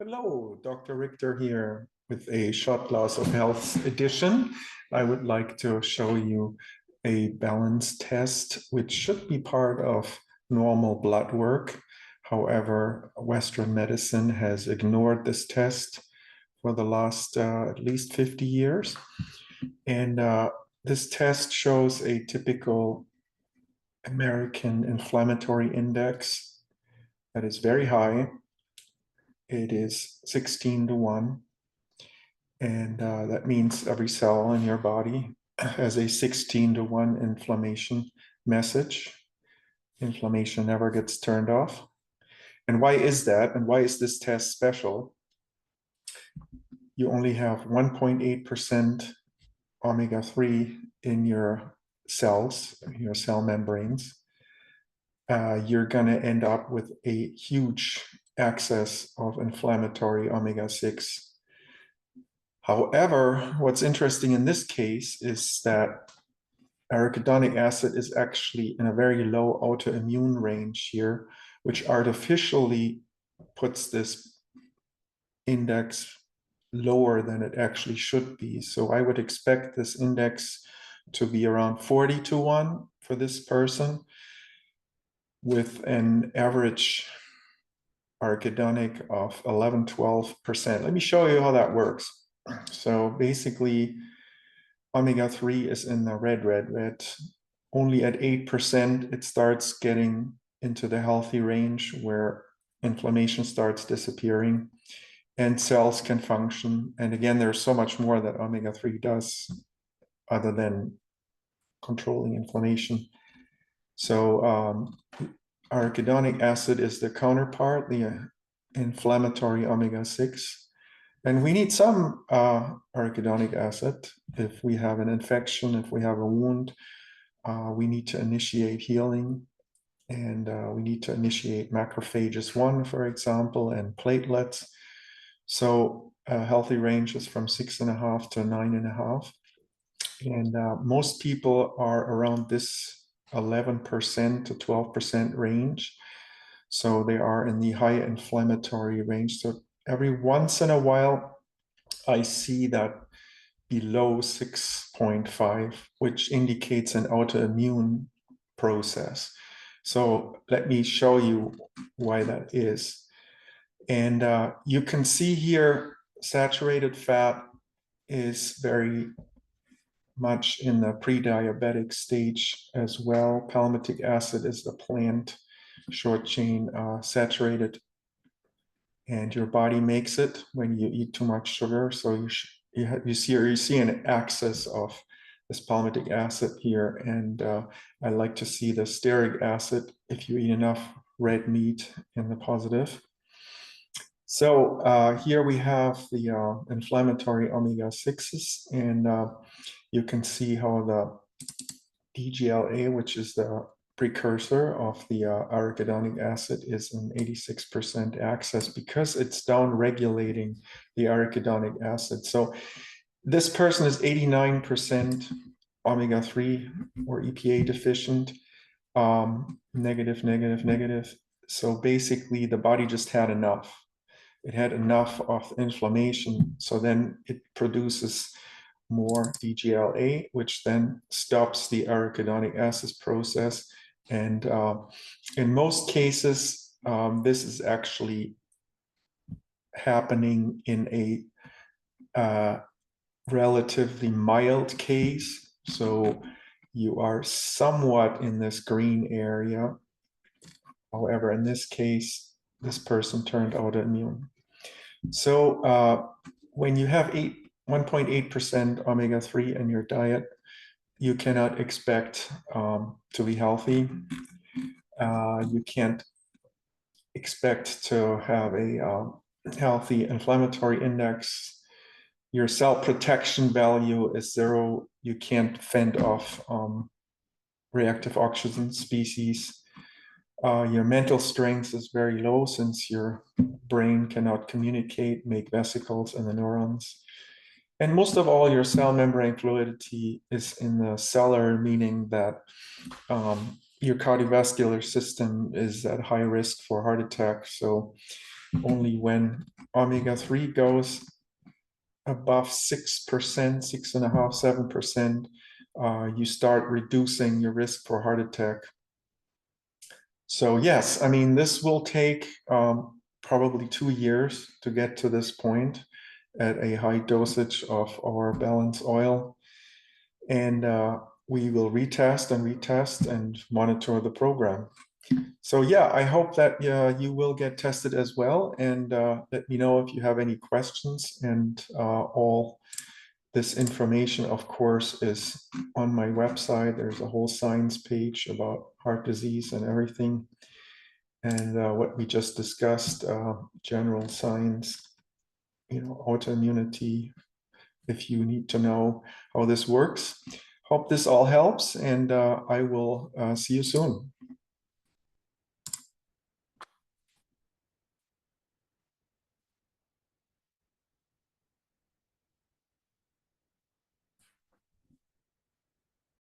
Hello, Dr. Richter here with a shot glass of health edition. I would like to show you a balance test, which should be part of normal blood work. However, Western medicine has ignored this test for the last at least 50 years. And this test shows a typical American inflammatory index that is very high. It is 16 to 1. And that means every cell in your body has a 16 to 1 inflammation message. Inflammation never gets turned off. And why is that? And why is this test special? You only have 1.8% omega-3 in your cells, your cell membranes. You're going to end up with a huge excess of inflammatory omega-6. However, what's interesting in this case is that arachidonic acid is actually in a very low autoimmune range here, which artificially puts this index lower than it actually should be. So I would expect this index to be around 40 to 1 for this person with an average arachidonic of 11-12%. Let me show you how that works. So basically, omega-3 is in the red. Only at 8%, it starts getting into the healthy range where inflammation starts disappearing and cells can function. And again, there's so much more that omega-3 does other than controlling inflammation. So arachidonic acid is the counterpart, the inflammatory omega-6. And we need some arachidonic acid if we have an infection, if we have a wound. We need to initiate healing, and we need to initiate macrophages 1, for example, and platelets. So healthy range is from 6.5 to 9.5. And most people are around this 11% to 12% range. So they are in the high inflammatory range. So every once in a while, I see that below 6.5, which indicates an autoimmune process. So let me show you why that is. And you can see here, saturated fat is very much in the pre-diabetic stage as well. Palmitic acid is the plant short chain saturated, and your body makes it when you eat too much sugar. So you see an excess of this palmitic acid here, and I like to see the stearic acid if you eat enough red meat in the positive. So here we have the inflammatory omega-6s, and you can see how the DGLA, which is the precursor of the arachidonic acid, is in 86% excess because it's down regulating the arachidonic acid. So this person is 89% omega-3 or EPA deficient, negative. So basically the body just had enough. It had enough of inflammation. So then it produces more DGLA, which then stops the arachidonic acid process. And in most cases, this is actually happening in a relatively mild case. So you are somewhat in this green area. However, in this case, this person turned autoimmune. So when you have 1.8% omega-3 in your diet, you cannot expect to be healthy. You can't expect to have a healthy inflammatory index. Your cell protection value is 0. You can't fend off reactive oxygen species. Your mental strength is very low since your brain cannot communicate, make vesicles in the neurons. And most of all, your cell membrane fluidity is in the cellar, meaning that your cardiovascular system is at high risk for heart attack. So Only when omega-3 goes above 6%, 6.5%, 7%, you start reducing your risk for heart attack. So yes, I mean, this will take probably 2 years to get to this point at a high dosage of our balance oil. And we will retest and monitor the program. So yeah, I hope that you will get tested as well. And let me know if you have any questions. And all this information, of course, is on my website. There's a whole science page about heart disease and everything. And what we just discussed, general science, autoimmunity, if you need to know how this works. Hope this all helps, and I will see you soon.